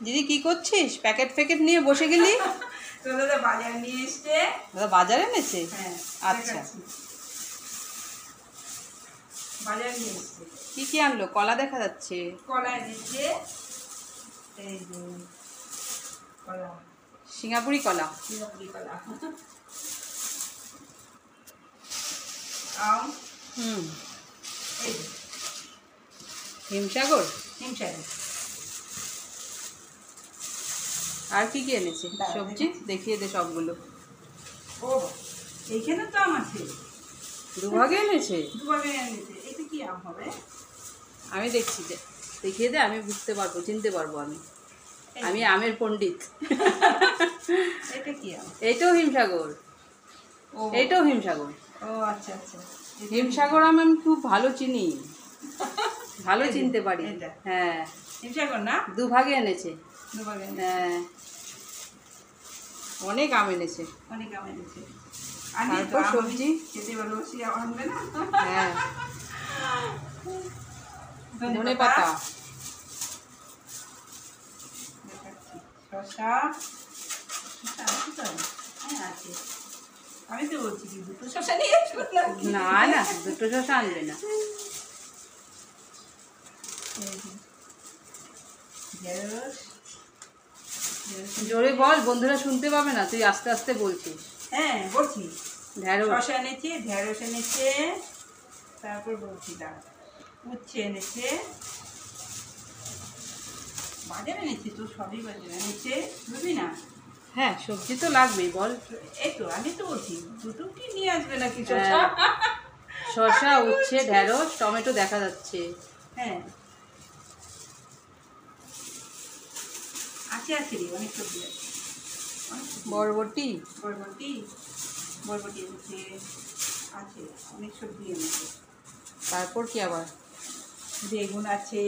দিদি কি করছিস? প্যাকেট ফ্যাকেট নিয়ে বসে গেলি? তো দাদা বাজার নিয়ে এসছে। দাদা বাজার এনেছে? হ্যাঁ, আচ্ছা, বাজার নিয়ে এসছে। কি কি আনলো? কলা দেখা যাচ্ছে। কলা এনেছে, এই যে কলা, সিঙ্গাপুরি কলা। সিঙ্গাপুরি কলা, আম, এই যে হিমসাগর। হিমসাগর। আর কি কি এনেছে? সবজি দেখিয়ে দে সবগুলো। ও এইখানে তো আম আছে, দুভাগে এনেছে। দুভাবে এনেছে। এটা কি আম হবে? আমি দেখছি, দেখিয়ে দে, আমি বুঝতে পারবো, চিনতে পারবো। আমি আমের পণ্ডিত। এটা কি আম? এইটাও হিমসাগর। এইটাও হিমসাগর। ও আচ্ছা আচ্ছা, হিমসাগর আম আমি খুব ভালো চিনি, ভালো চিনতে পারি। হ্যাঁ, হিমসাগর না? দুভাগে এনেছে। দুভাগে। হ্যাঁ, অনেক আম এনেছে। অনেক আম এনেছে। তারপর সবজি খেতে ভালোবাসি, আনবে না? হ্যাঁ, ধনে পাতা, শসা। হ্যাঁ আছে, আমি তো বলছি কি দুটো শসা নিয়ে আসবো না না, দুটো শসা আনবে না। জোরে বল, বন্ধুরা শুনতে পাবে না, তুই আস্তে আস্তে বলছিস। হ্যাঁ বলছি, ঢেঁড়স। শসা এনেছে, ঢেঁড়স এনেছে, তারপর বলছি দাঁড়া, উচ্ছে এনেছে, বাজার এনেছে তো, সবই বাজার এনেছে, বুঝলি না? হ্যাঁ, সবজি তো লাগবেই, বল। এই তো আমি তো বলছি দুটো কি নিয়ে আসবে নাকি? শসা, উচ্ছে, ঢেঁড়স, টমেটো দেখা যাচ্ছে। হ্যাঁ আছে, আছে রে, অনেক সবজি আছে। বরবটি, বরবটি, বরবটি এনেছে, আছে অনেক সবজি এনেছে। তারপর কি আবার? বেগুন আছে,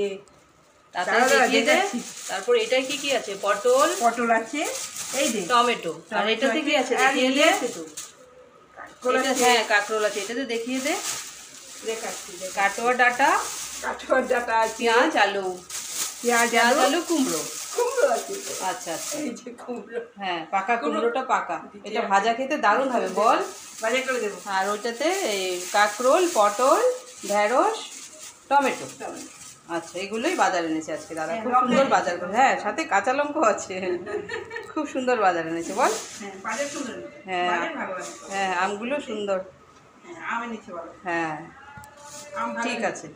তারপর এটাই কি কি আছে? পটল, পটল আছে, এই যে টমেটো। আর এটাতে কি আছে দেখিয়ে দে। হ্যাঁ, কাঁকরোল আছে, এটাতে দেখিয়ে দে। দেখাচ্ছি, কাটোয়া ডাঁটা, কাঠোয়ার ডাঁটা আছে, পেঁয়াজ, আলু, আলু, কুমড়ো। কুমড়ো আছে। আচ্ছা আচ্ছা, এই যে কুমড়ো, হ্যাঁ, পাকা কুমড়োটা পাকা। এটা ভাজা খেতে দারুণ হবে, বল। ভাজা করে দেবো। আর ওইটাতে এই কাঁকরোল, পটল, ঢেঁড়স, টমেটো। আচ্ছা, এগুলোই বাজার এনেছে আজকে দাদা। খুব সুন্দর বাজার করে। হ্যাঁ, সাথে কাঁচা লঙ্কাও আছে। খুব সুন্দর বাজার এনেছে, বল। হ্যাঁ বাজার সুন্দর। হ্যাঁ ভালো লাগে। হ্যাঁ, আমগুলো সুন্দর। হ্যাঁ আম এনেছে, বলো। হ্যাঁ, আম ঠিক আছে।